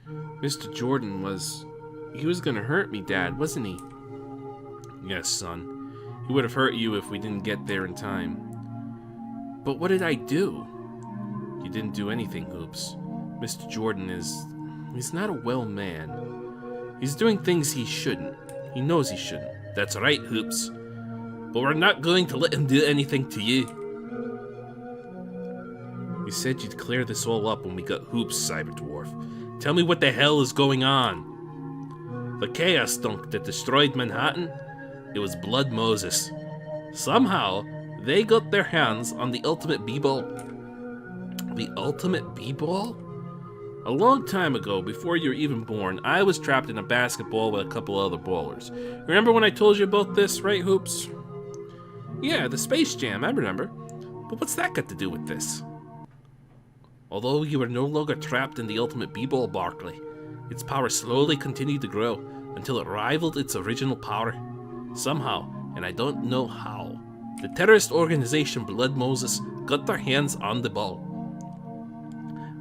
Mr. Jordan was... He was gonna hurt me, Dad, wasn't he? Yes, son. He would have hurt you if we didn't get there in time. But what did I do? You didn't do anything, Hoops. Mr. Jordan is... He's not a well man. He's doing things he shouldn't. He knows he shouldn't. That's right, Hoops. But we're not going to let him do anything to you. You said you'd clear this all up when we got Hoops, Cyberdwarf. Tell me what the hell is going on. The chaos dunk that destroyed Manhattan? It was Blood Moses. Somehow, they got their hands on the ultimate b-ball. The ultimate b-ball? A long time ago, before you were even born, I was trapped in a basketball with a couple other ballers. Remember when I told you about this, right, Hoops? Yeah, the Space Jam, I remember. But what's that got to do with this? Although you were no longer trapped in the ultimate b-ball, Barkley, its power slowly continued to grow until it rivaled its original power. Somehow, and I don't know how, the terrorist organization Blood Moses got their hands on the ball.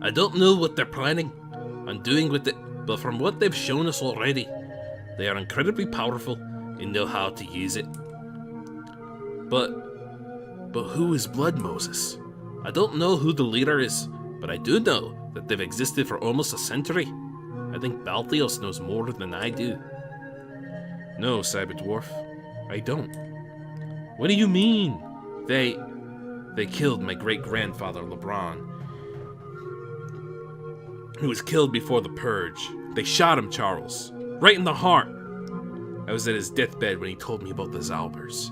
I don't know what they're planning on doing with it, but from what they've shown us already, they are incredibly powerful and know how to use it. But who is Blood Moses? I don't know who the leader is, but I do know that they've existed for almost a century. I think Balthios knows more than I do. No, Cyberdwarf, I don't. What do you mean? They killed my great-grandfather, LeBron. He was killed before the Purge. They shot him, Charles. Right in the heart. I was at his deathbed when he told me about the Zalbers.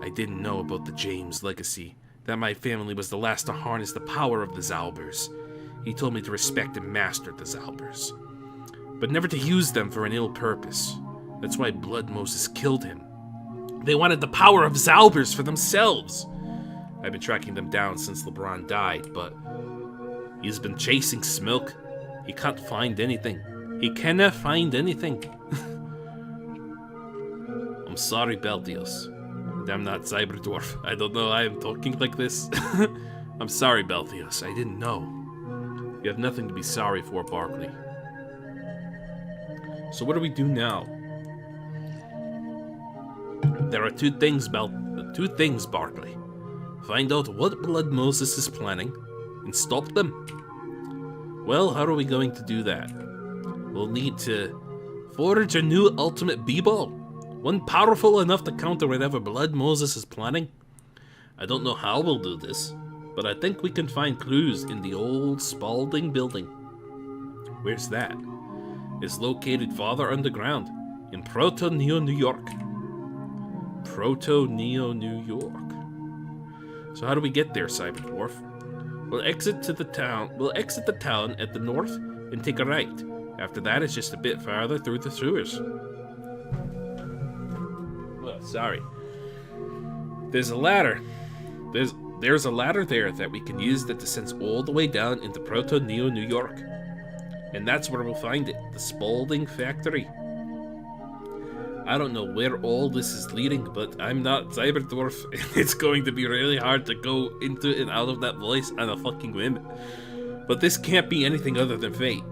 I didn't know about the James legacy, that my family was the last to harness the power of the Zalbers. He told me to respect and master the Zalbers, but never to use them for an ill purpose. That's why Blood Moses killed him. They wanted the power of Zalbers for themselves. I've been tracking them down since LeBron died, but he's been chasing Smilk. He can't find anything. He cannot find anything. I'm sorry, Balthios. I'm not Cyberdwarf. I don't know why I'm talking like this. I'm sorry, Balthios. I didn't know. You have nothing to be sorry for, Barkley. So what do we do now? There are two things, Barkley. Find out what Blood Moses is planning and stop them. Well, how are we going to do that? We'll need to forge a new ultimate b-ball. One powerful enough to counter whatever Blood Moses is planning. I don't know how we'll do this, but I think we can find clues in the old Spalding building. Where's that? It's located farther underground, in Proto-Neo, New York. Proto-Neo, New York. So how do we get there, Cyberdwarf? We'll exit the town at the north and take a right. After that, it's just a bit farther through the sewers. Well, sorry. There's a ladder. There's a ladder there that we can use that descends all the way down into Proto-Neo, New York. And that's where we'll find it, the Spalding factory. I don't know where all this is leading, but I'm not Cyberdwarf. It's going to be really hard to go into and out of that voice on a fucking whim. But this can't be anything other than fate.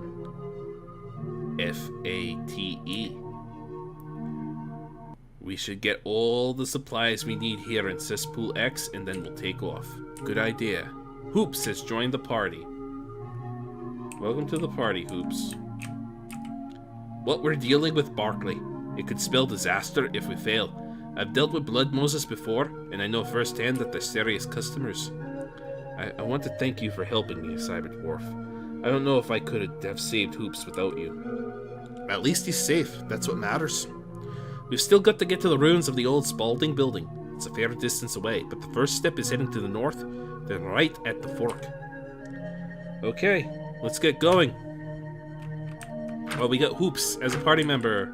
F-A-T-E. We should get all the supplies we need here in Cesspool X, and then we'll take off. Good idea. Hoops has joined the party. Welcome to the party, Hoops. What we're dealing with, Barkley. It could spell disaster if we fail. I've dealt with Blood Moses before, and I know firsthand that they're serious customers. I want to thank you for helping me, Cyberdwarf. I don't know if I could have saved Hoops without you. At least he's safe. That's what matters. We've still got to get to the ruins of the old Spalding building. It's a fair distance away, but the first step is heading to the north, then right at the fork. Okay, let's get going. Well, we got Hoops as a party member.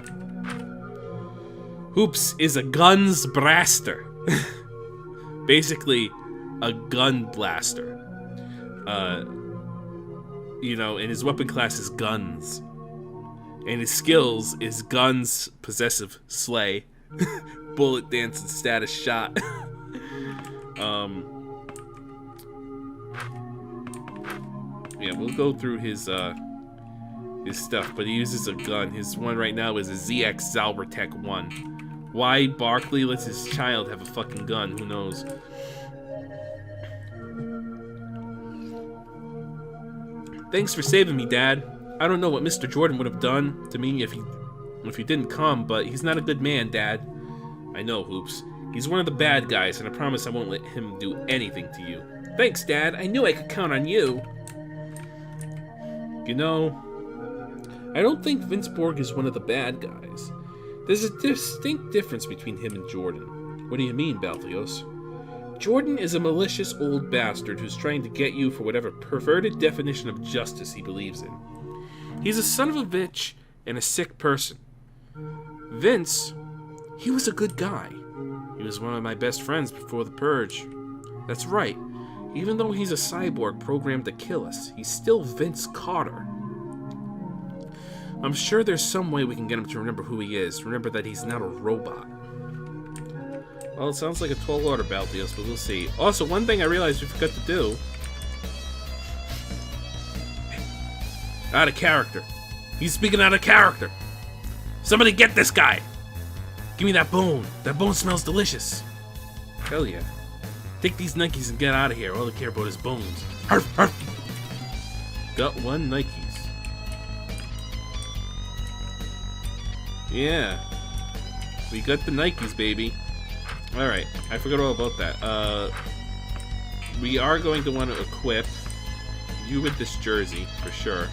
Hoops is a guns blaster. Basically, a gun blaster. And his weapon class is guns. And his skills is guns, possessive, slay, bullet dance, and status shot. Yeah, we'll go through his his stuff, but he uses a gun. His one right now is a ZX Zaubertech 1. Why Barkley lets his child have a fucking gun? Who knows? Thanks for saving me, Dad. I don't know what Mr. Jordan would have done to me if you didn't come, but he's not a good man, Dad. I know, Hoops. He's one of the bad guys, and I promise I won't let him do anything to you. Thanks, Dad. I knew I could count on you. You know, I don't think Vince Borg is one of the bad guys. There's a distinct difference between him and Jordan. What do you mean, Balthios? Jordan is a malicious old bastard who's trying to get you for whatever perverted definition of justice he believes in. He's a son of a bitch and a sick person. Vince, he was a good guy. He was one of my best friends before the Purge. That's right. Even though he's a cyborg programmed to kill us, he's still Vince Carter. I'm sure there's some way we can get him to remember who he is. Remember that he's not a robot. Well, it sounds like a tall order, Balthios, but we'll see. Also, one thing I realized we forgot to do. Out of character. He's speaking out of character. Somebody get this guy. Give me that bone. That bone smells delicious. Hell yeah. Take these Nikes and get out of here. All I care about is bones. Arf, arf. Got one Nikes. Yeah. We got the Nikes, baby. Alright, I forgot all about that. We are going to want to equip you with this jersey, for sure.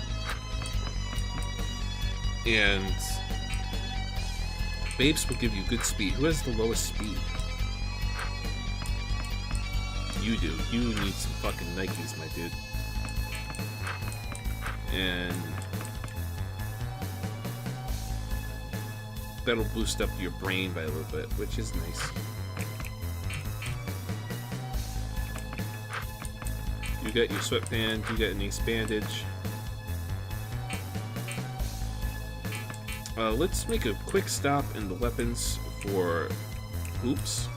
And Babes will give you good speed. Who has the lowest speed? You do. You need some fucking Nikes, my dude. And that'll boost up your brain by a little bit, which is nice. You got your sweatband, you got an ace bandage. Let's make a quick stop in the weapons for Hoops.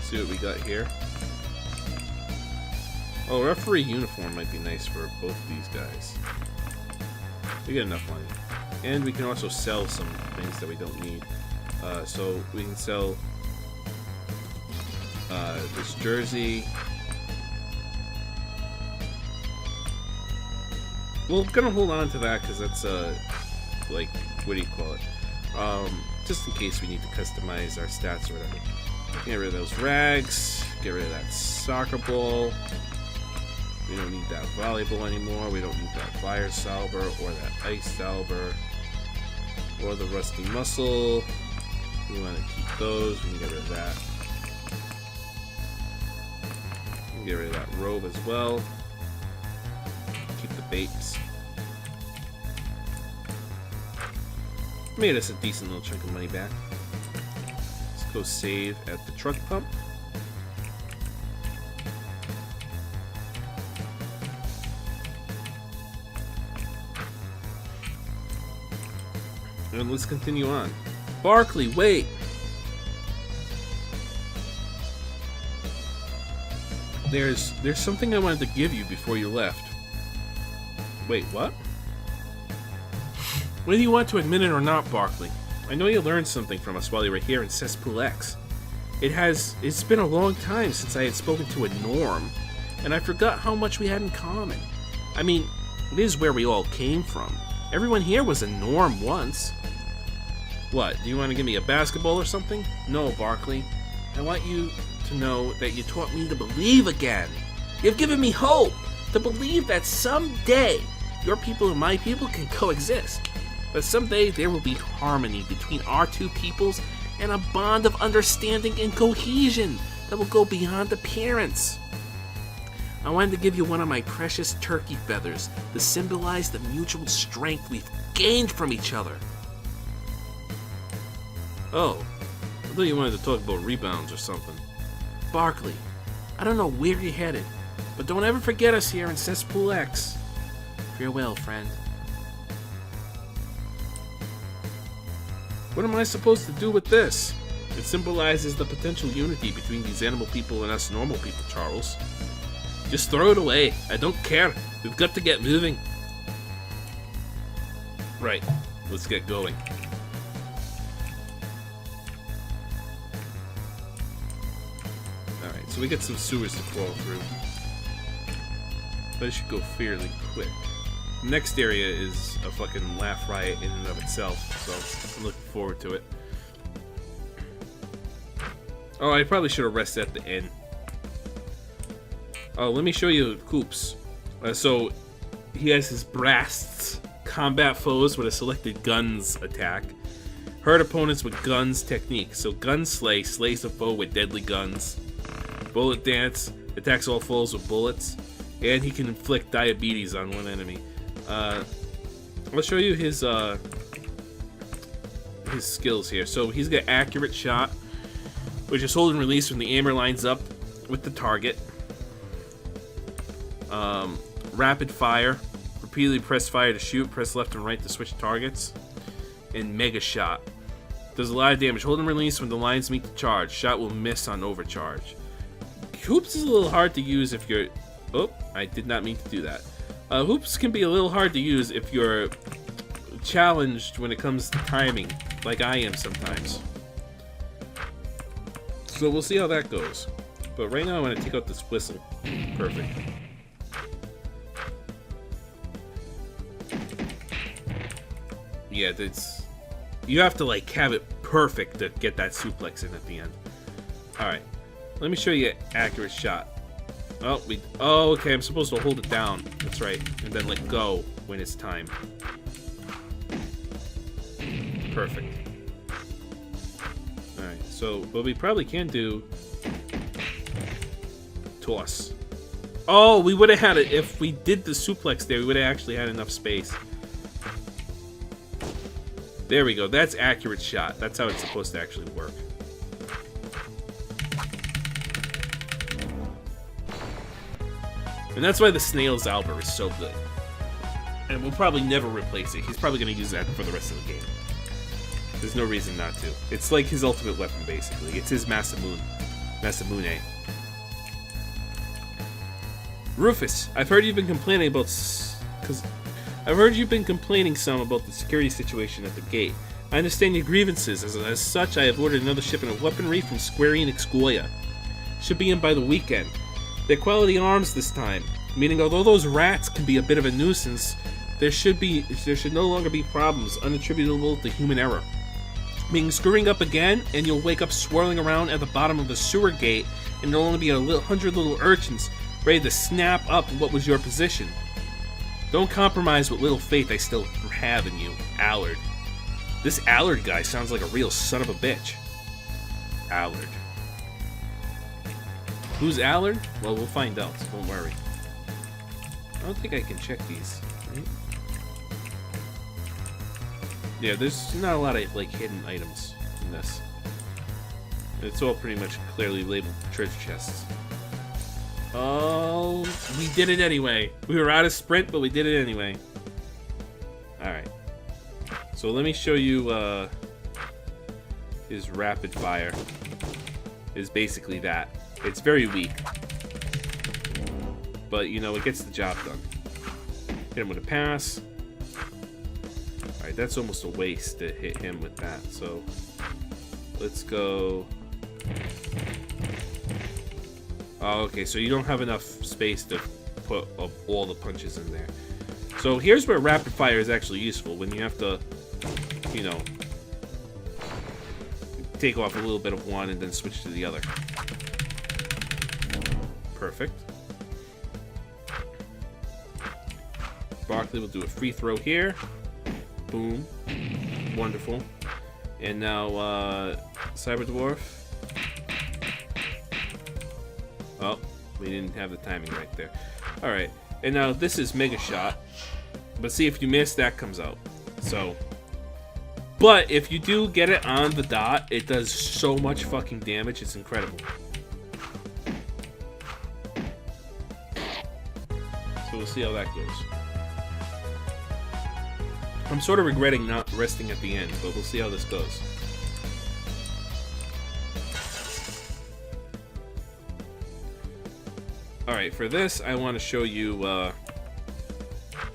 See what we got here. Oh, referee uniform might be nice for both of these guys. We get enough money. And we can also sell some things that we don't need. So we can sell this jersey. We're gonna hold on to that because that's like, what do you call it? Just in case we need to customize our stats or whatever. Get rid of those rags. Get rid of that soccer ball. We don't need that volleyball anymore. We don't need that fire salver or that ice salver or the rusty muscle. We want to keep those. We can get rid of that. We can get rid of that robe as well. Keep the baits. Made us a decent little chunk of money back. Let's go save at the truck pump. And let's continue on. Barkley, wait! There's something I wanted to give you before you left. Wait, what? Whether you want to admit it or not, Barkley, I know you learned something from us while you were here in Cesspool X. It's been a long time since I had spoken to a Norm, and I forgot how much we had in common. I mean, it is where we all came from. Everyone here was a Norm once. What, do you want to give me a basketball or something? No, Barkley. I want you to know that you taught me to believe again. You've given me hope to believe that someday your people and my people can coexist. That someday there will be harmony between our two peoples and a bond of understanding and cohesion that will go beyond appearance. I wanted to give you one of my precious turkey feathers to symbolize the mutual strength we've gained from each other. Oh, I thought you wanted to talk about rebounds or something. Barkley, I don't know where you're headed, but don't ever forget us here in Cesspool X. Farewell, friend. What am I supposed to do with this? It symbolizes the potential unity between these animal people and us normal people, Charles. Just throw it away. I don't care. We've got to get moving. Right. Let's get going. Alright, so we got some sewers to crawl through. But it should go fairly quick. The next area is a fucking laugh riot in and of itself, so I'm looking forward to it. Oh, I probably should have rested at the end. Oh, let me show you Coops. So, he has his brasts. Combat foes with a selected guns attack. Hurt opponents with guns technique. So, gun slay slays the foe with deadly guns. Bullet dance attacks all foes with bullets. And he can inflict diabetes on one enemy. I'll show you his skills here. So, he's got accurate shot, which is hold and release when the aimer lines up with the target. Rapid fire. Repeatedly press fire to shoot. Press left and right to switch targets. And mega shot. Does a lot of damage. Hold and release when the lines meet the charge. Shot will miss on overcharge. Hoops is a little hard to use if you're... Oh, I did not mean to do that. Hoops can be a little hard to use if you're challenged when it comes to timing, like I am sometimes. So we'll see how that goes. But right now I'm going to take out this whistle. Perfect. Yeah, that's... You have to, like, have it perfect to get that suplex in at the end. Alright. Let me show you an accurate shot. Oh, okay, I'm supposed to hold it down. That's right. And then let go when it's time. Perfect. Alright, so what we probably can do... Toss. Oh, we would have had it. If we did the suplex there, we would have actually had enough space. There we go. That's accurate shot. That's how it's supposed to actually work. And that's why the Snail's Albert is so good. And we'll probably never replace it. He's probably going to use that for the rest of the game. There's no reason not to. It's like his ultimate weapon, basically. It's his Masamune. Masamune. Rufus, I've heard you've been complaining about... I've heard you've been complaining some about the security situation at the gate. I understand your grievances. As such, I have ordered another shipment of weaponry from Square Enix Goya. Should be in by the weekend. They're quality arms this time, meaning although those rats can be a bit of a nuisance, there should no longer be problems unattributable to human error. Meaning screwing up again, and you'll wake up swirling around at the bottom of the sewer gate, and there'll only be 100 little urchins ready to snap up what was your position. Don't compromise what little faith I still have in you, Allard. This Allard guy sounds like a real son of a bitch. Allard. Who's Allard? Well, we'll find out, so don't worry. I don't think I can check these, right? Yeah, there's not a lot of, like, hidden items in this. It's all pretty much clearly labeled treasure chests. Oh, we did it anyway. We were out of sprint, but we did it anyway. Alright. So let me show you his rapid fire. Is basically that. It's very weak. But, you know, it gets the job done. Hit him with a pass. Alright, that's almost a waste to hit him with that. So, let's go... Oh, okay, so you don't have enough space to put all the punches in there. So here's where rapid fire is actually useful, when you have to, you know, take off a little bit of one and then switch to the other. Perfect. Barkley will do a free throw here. Boom. Wonderful. And now, Cyber Dwarf. Oh, we didn't have the timing right there. Alright, and now this is Mega Shot. But see, if you miss, that comes out. So, but if you do get it on the dot, it does so much fucking damage, it's incredible. So we'll see how that goes. I'm sort of regretting not resting at the end, but we'll see how this goes. Alright, for this, I want to show you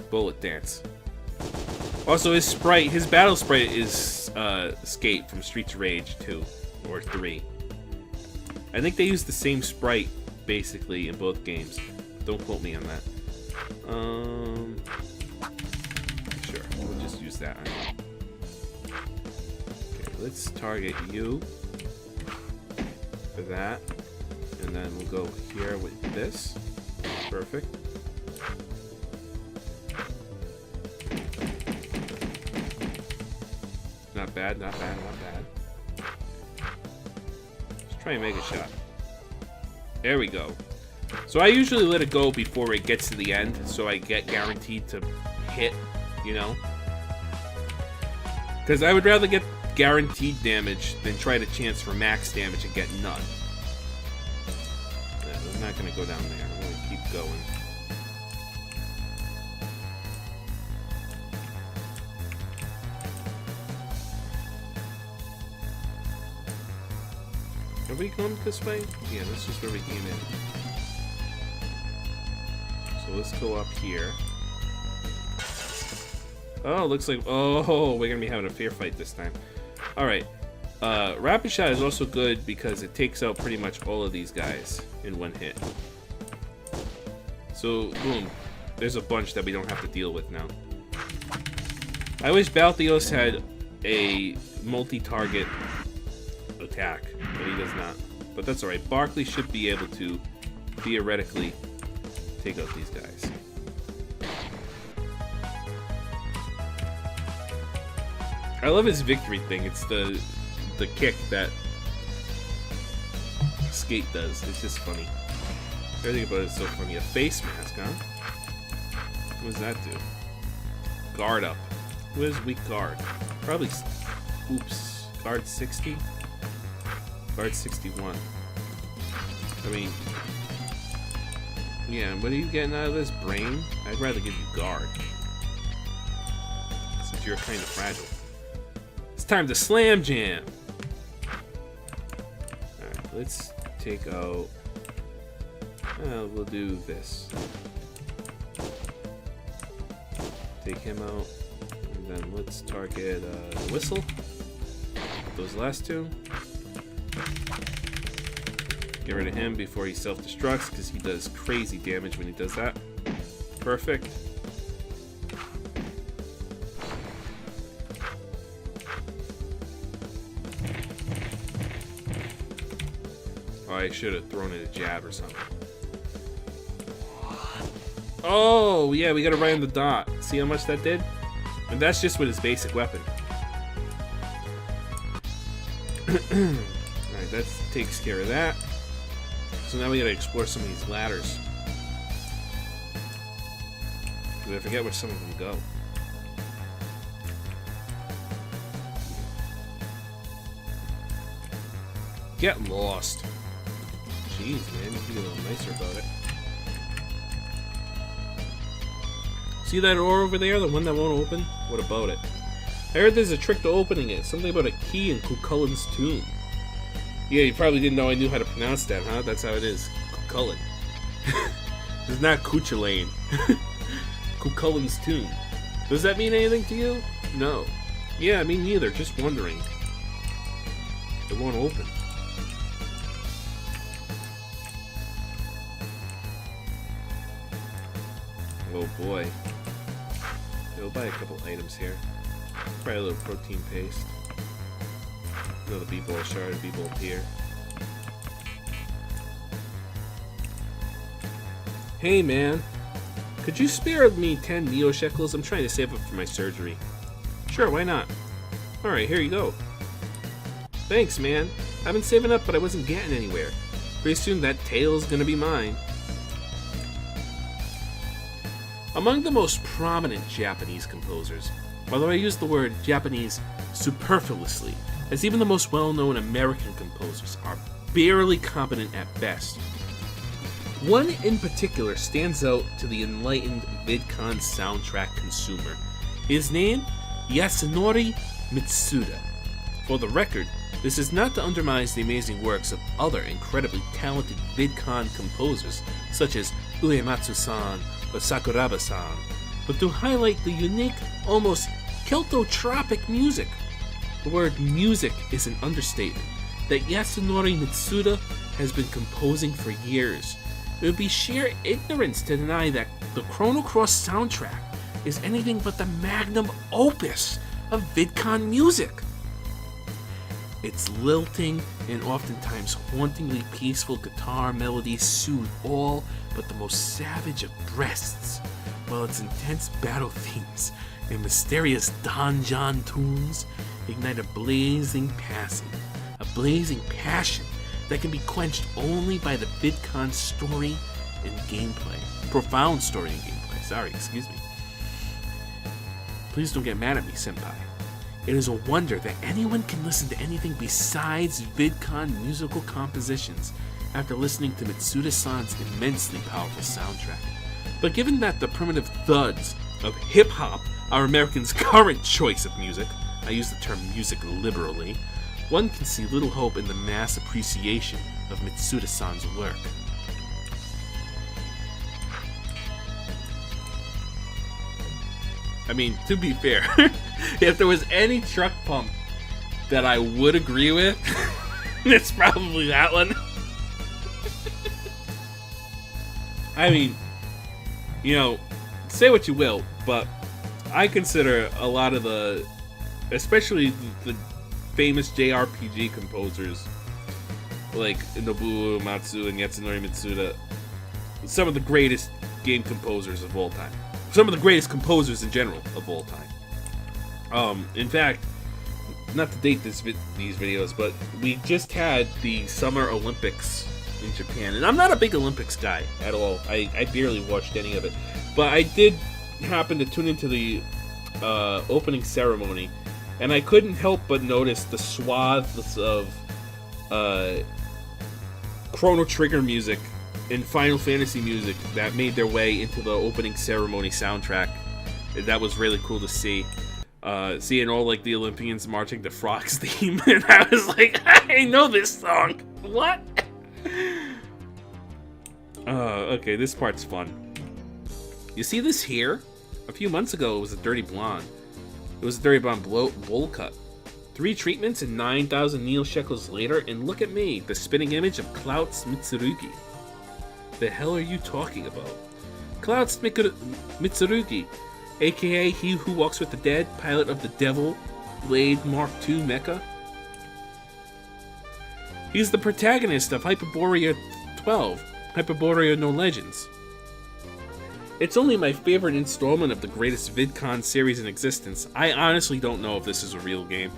Bullet Dance. Also, his battle sprite is Skate from Streets of Rage 2 or 3. I think they use the same sprite, basically, in both games. Don't quote me on that. Sure, we'll just use that. Okay, let's target you for that. And then we'll go here with this. Perfect. Not bad, not bad, not bad. Let's try and make a shot. There we go. So I usually let it go before it gets to the end, so I get guaranteed to hit, you know? Because I would rather get guaranteed damage than try to chance for max damage and get none. Yeah, I'm not going to go down there. I'm going to keep going. Are we going this way? Yeah, this is where we came in. So let's go up here. Oh, looks like... Oh, we're going to be having a fair fight this time. Alright. Rapid Shot is also good because it takes out pretty much all of these guys in one hit. So, boom. There's a bunch that we don't have to deal with now. I wish Balthios had a multi-target attack, but he does not. But that's alright. Barkley should be able to, theoretically, take out these guys. I love his victory thing. It's the kick that Skate does. It's just funny. Everything about it is so funny. A face mask, huh? What does that do? Guard up. What is weak guard? Probably... Oops. Guard 60? Guard 61. I mean... Yeah, what are you getting out of this? Brain? I'd rather give you guard. Since you're kind of fragile. It's time to slam jam! Alright, let's take out... we'll do this. Take him out. And then let's target the whistle. Those last two. Get rid of him before he self-destructs, because he does crazy damage when he does that. Perfect. Oh, I should have thrown it a jab or something. Oh, yeah, we got it right on the dot. See how much that did? And that's just with his basic weapon. Alright, that takes care of that. So now we gotta explore some of these ladders. Because I forget where some of them go. Get lost. Jeez, man, you can be a little nicer about it. See that door over there? The one that won't open? What about it? I heard there's a trick to opening it. Something about a key in Cuchulain's tomb. Yeah, you probably didn't know I knew how to pronounce that, huh? That's how it is. Cuchulain. It's not Cuchulain. Cuchulain's tomb. Does that mean anything to you? No. Yeah, me neither. Just wondering. It won't open. Oh boy. We'll buy a couple items here. Probably a little protein paste. Another B-ball shard, B-ball here. Hey man, could you spare me 10 Neo Shekels? I'm trying to save up for my surgery. Sure, why not? Alright, here you go. Thanks man. I've been saving up but I wasn't getting anywhere. Pretty soon that tail's gonna be mine. Among the most prominent Japanese composers, although I use the word Japanese superfluously, as even the most well-known American composers are barely competent at best. One in particular stands out to the enlightened vidcon soundtrack consumer. His name, Yasunori Mitsuda. For the record, This is not to undermine the amazing works of other incredibly talented vidcon composers, such as Uematsu-san or Sakuraba-san, but to highlight the unique, almost Celto-Tropic music. The word music is an understatement that Yasunori Mitsuda has been composing for years. It would be sheer ignorance to deny that the Chrono Cross soundtrack is anything but the magnum opus of vidcon music. Its lilting and oftentimes hauntingly peaceful guitar melodies soothe all but the most savage of breasts, while its intense battle themes and mysterious donjon tunes ignite a blazing passion that can be quenched only by the vidcon story and gameplay. Profound story and gameplay. Excuse me. Please don't get mad at me, senpai. It is a wonder that anyone can listen to anything besides vidcon musical compositions after listening to Mitsuda-san's immensely powerful soundtrack. But given that the primitive thuds of hip-hop are Americans' current choice of music, I use the term music liberally, one can see little hope in the mass appreciation of Mitsuda-san's work. I mean, to be fair, if there was any truck pump that I would agree with, it's probably that one. I mean, you know, say what you will, but I consider a lot of the, especially the famous JRPG composers like Nobuo Uematsu and Yasunori Mitsuda, some of the greatest game composers of all time. Some of the greatest composers in general of all time. In fact, not to date these videos, but we just had the Summer Olympics in Japan, and I'm not a big Olympics guy at all. I barely watched any of it, but I did happen to tune into the opening ceremony, and I couldn't help but notice the swaths of Chrono Trigger music and Final Fantasy music that made their way into the opening ceremony soundtrack. That was really cool to see. Seeing all like the Olympians marching to Frog's theme, and I was like, I know this song. What? Okay, this part's fun. You see this here? A few months ago, it was a dirty blonde. It was a dirty blonde bowl cut. 3 treatments and 9,000 Neil shekels later, and look at me, the spitting image of Clouts Mitsurugi. The hell are you talking about? Clouts Mitsurugi, aka he who walks with the dead, pilot of the Devil Blade Mark II mecha. He's the protagonist of Hyperborea 12, Hyperborea No Legends. It's only my favorite installment of the greatest vidcon series in existence. I honestly don't know if this is a real game.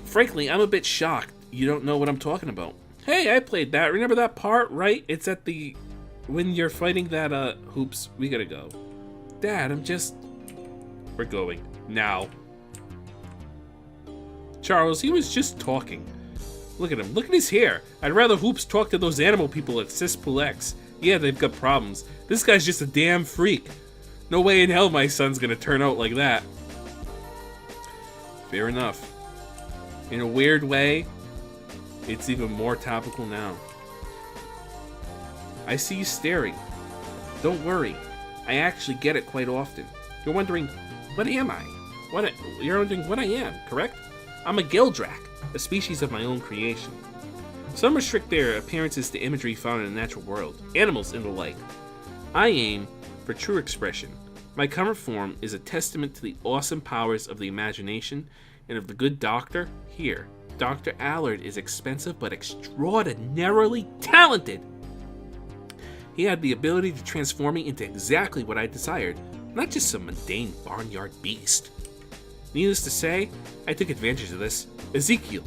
Frankly, I'm a bit shocked you don't know what I'm talking about. Hey, I played that. Remember that part, right? It's at the... when you're fighting that, Hoops, we gotta go. Dad, we're going. Now. Charles, he was just talking. Look at him. Look at his hair. I'd rather Hoops talk to those animal people at Cispool X. Yeah, they've got problems. This guy's just a damn freak. No way in hell my son's gonna turn out like that. Fair enough. In a weird way, it's even more topical now. I see you staring. Don't worry. I actually get it quite often. You're wondering, what am I? You're wondering what I am, correct? I'm a Geldrak, a species of my own creation. Some restrict their appearances to imagery found in the natural world, animals and the like. I aim for true expression. My current form is a testament to the awesome powers of the imagination and of the good doctor here. Dr. Allard is expensive but extraordinarily talented. He had the ability to transform me into exactly what I desired, not just some mundane barnyard beast. Needless to say, I took advantage of this. Ezekiel,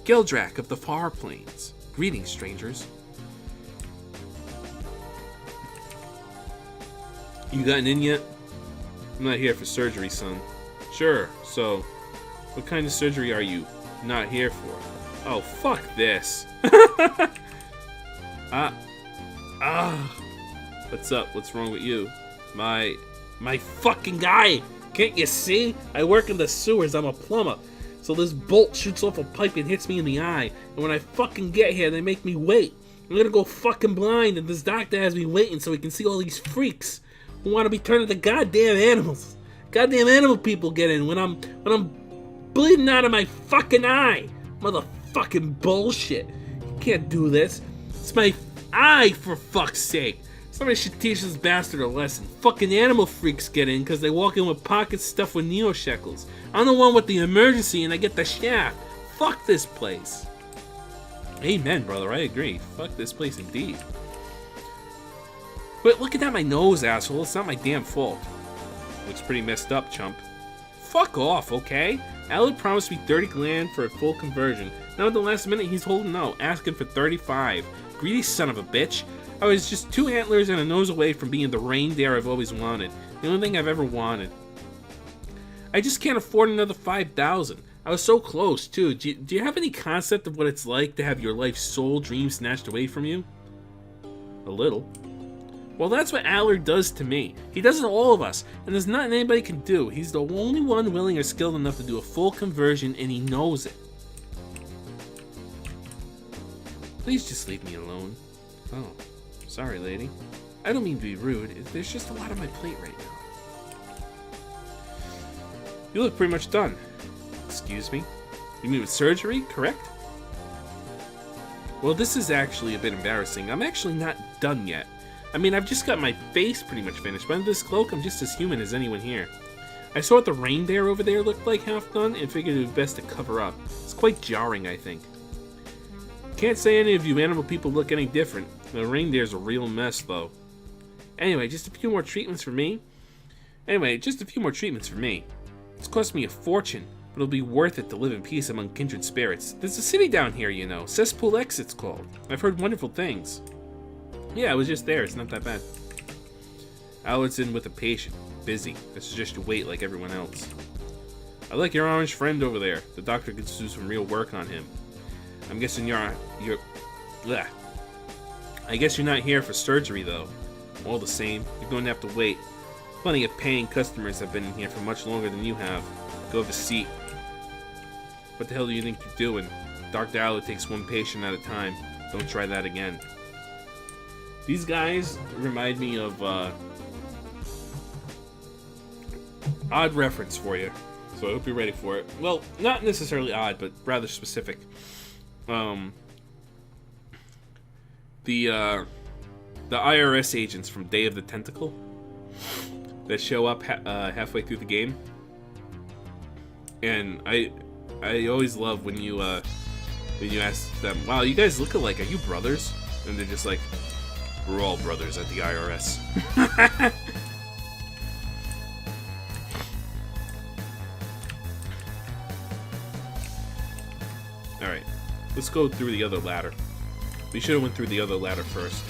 Geldrak of the far plains. Greetings, strangers. You gotten in yet? I'm not here for surgery, son. Sure, so, what kind of surgery are you not here for? Oh, fuck this. What's up? What's wrong with you? My fucking guy! Can't you see? I work in the sewers. I'm a plumber. So this bolt shoots off a pipe and hits me in the eye. And when I fucking get here, they make me wait. I'm gonna go fucking blind, and this doctor has me waiting so he can see all these freaks who want to be turned into goddamn animals. Goddamn animal people get in when I'm bleeding out of my fucking eye. Motherfucking bullshit. You can't do this. It's my eye, for fuck's sake. Somebody should teach this bastard a lesson. Fucking animal freaks get in because they walk in with pockets stuffed with neo-shekels. I'm the one with the emergency and I get the shaft. Fuck this place. Amen, brother, I agree. Fuck this place indeed. Quit looking at my nose, asshole. It's not my damn fault. Looks pretty messed up, chump. Fuck off, okay? Allard promised me 30 grand for a full conversion. Now at the last minute he's holding out, asking for 35. Greedy son of a bitch. I was just 2 antlers and a nose away from being the reindeer I've always wanted. The only thing I've ever wanted. I just can't afford another 5,000. I was so close, too. Do you have any concept of what it's like to have your life's sole dream snatched away from you? A little. Well, that's what Allard does to me. He does it to all of us, and there's nothing anybody can do. He's the only one willing or skilled enough to do a full conversion, and he knows it. Please just leave me alone. Oh, sorry, lady. I don't mean to be rude. There's just a lot on my plate right now. You look pretty much done. Excuse me? You mean with surgery, correct? Well, this is actually a bit embarrassing. I'm actually not done yet. I mean, I've just got my face pretty much finished, but in this cloak, I'm just as human as anyone here. I saw what the reindeer over there looked like half done, and figured it would be best to cover up. It's quite jarring, I think. Can't say any of you animal people look any different. The reindeer's a real mess, though. Anyway, just a few more treatments for me. It's cost me a fortune, but it'll be worth it to live in peace among kindred spirits. There's a city down here, you know. Cesspool X, it's called. I've heard wonderful things. Yeah, I was just there. It's not that bad. Allard's in with a patient. Busy. I suggest you wait like everyone else. I like your orange friend over there. The doctor could do some real work on him. I'm guessing you're bleh. I guess you're not here for surgery, though. All the same, you're going to have to wait. Plenty of paying customers have been in here for much longer than you have. Go have a seat. What the hell do you think you're doing? Dr. Allard takes one patient at a time. Don't try that again. These guys remind me of odd reference for you, so I hope you're ready for it. Well, not necessarily odd, but rather specific. The IRS agents from Day of the Tentacle that show up halfway through the game, and I always love when you ask them, "Wow, you guys look alike. Are you brothers?" And they're just like, "We're all brothers at the IRS." Alright, let's go through the other ladder. We should have went through the other ladder first.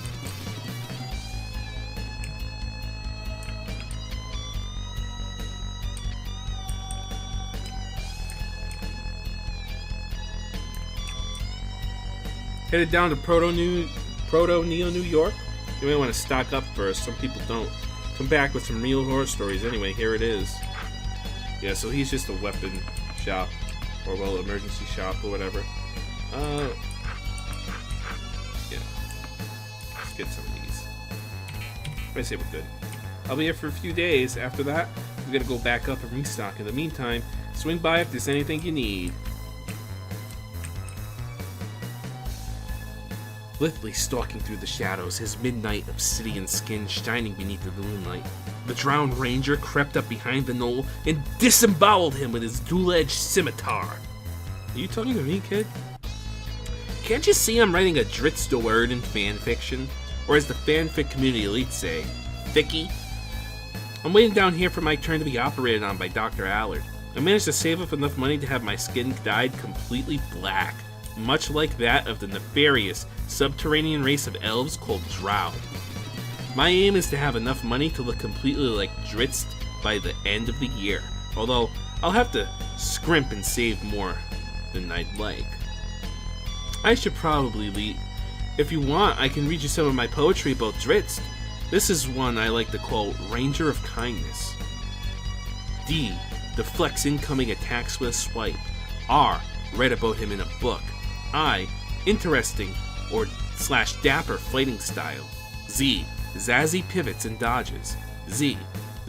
Headed down to Proto-Neo, New York. You may want to stock up first. Some people don't. Come back with some real horror stories. Anyway, here it is. Yeah, so he's just a weapon shop. Or, well, emergency shop or whatever. Yeah. Let's get some of these. I say we're good. I'll be here for a few days. After that, we're going to go back up and restock. In the meantime, swing by if there's anything you need. Lithely stalking through the shadows, his midnight obsidian skin shining beneath the moonlight, the drowned ranger crept up behind the knoll and disemboweled him with his dual-edged scimitar. Are you talking to me, kid? Can't you see I'm writing a Dritz-de-Word in fanfiction? Or as the fanfic community elites say, Thicky? I'm waiting down here for my turn to be operated on by Dr. Allard. I managed to save up enough money to have my skin dyed completely black, much like that of the nefarious subterranean race of elves called Drow. My aim is to have enough money to look completely like Dritz by the end of the year, although I'll have to scrimp and save more than I'd like. I should probably leave. If you want, I can read you some of my poetry about Dritz. This is one I like to call Ranger of Kindness. D deflects incoming attacks with a swipe. R. Read about him in a book. I. Interesting or / dapper fighting style. Z. Zazzy pivots and dodges. Z.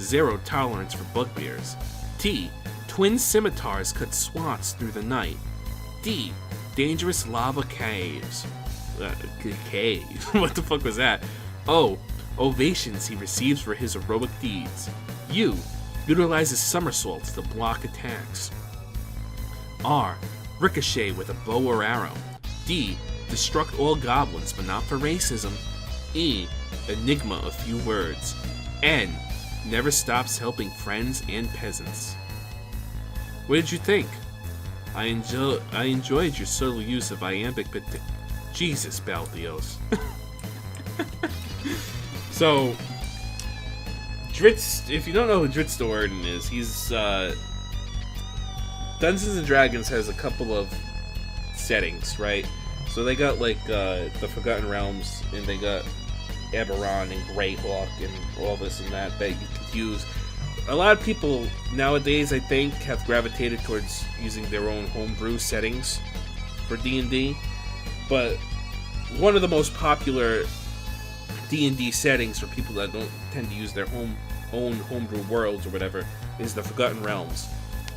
Zero tolerance for bugbears. T. Twin scimitars cut swaths through the night. D. Dangerous lava caves. Caves? What the fuck was that? O. Ovations he receives for his heroic deeds. U. Utilizes somersaults to block attacks. R. Ricochet with a bow or arrow. D. Destruct all goblins, but not for racism. E. Enigma of few words. N. Never stops helping friends and peasants. What did you think? I enjoyed your subtle use of iambic Jesus, Balthios. So, Dritz, if you don't know who Dritz the Warden is, he's, Dungeons and Dragons has a couple of settings, right? So they got, like, the Forgotten Realms, and they got Eberron and Greyhawk and all this and that you could use. A lot of people nowadays, I think, have gravitated towards using their own homebrew settings for D&D, but one of the most popular D&D settings for people that don't tend to use their own homebrew worlds or whatever is the Forgotten Realms.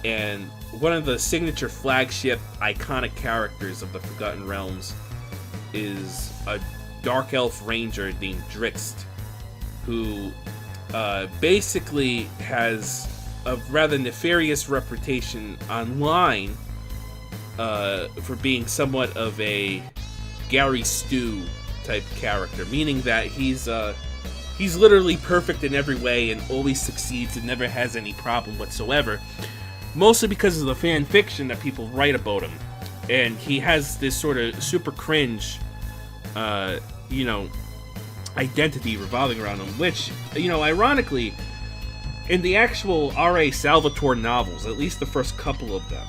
And one of the signature flagship iconic characters of the Forgotten Realms is a dark elf ranger named Dritz, who basically has a rather nefarious reputation online for being somewhat of a Gary Stu type character, meaning that he's literally perfect in every way and always succeeds and never has any problem whatsoever, mostly because of the fan fiction that people write about him. And he has this sort of super cringe identity revolving around him, which, ironically, in the actual R.A. Salvatore novels, at least the first couple of them,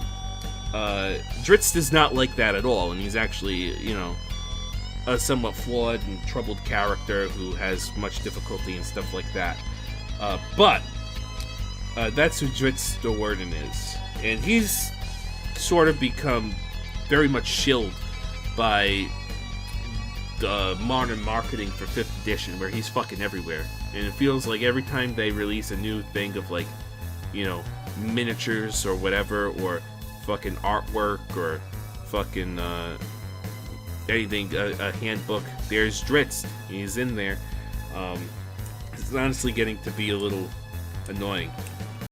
Dritz is not like that at all, and he's actually, a somewhat flawed and troubled character who has much difficulty and stuff like that. But that's who Dritz the Warden is. And he's sort of become very much shilled by the modern marketing for 5th edition, where he's fucking everywhere. And it feels like every time they release a new thing of, like, miniatures or whatever, or fucking artwork, or fucking anything, a handbook, there's Dritz. He's in there. It's honestly getting to be a little annoying.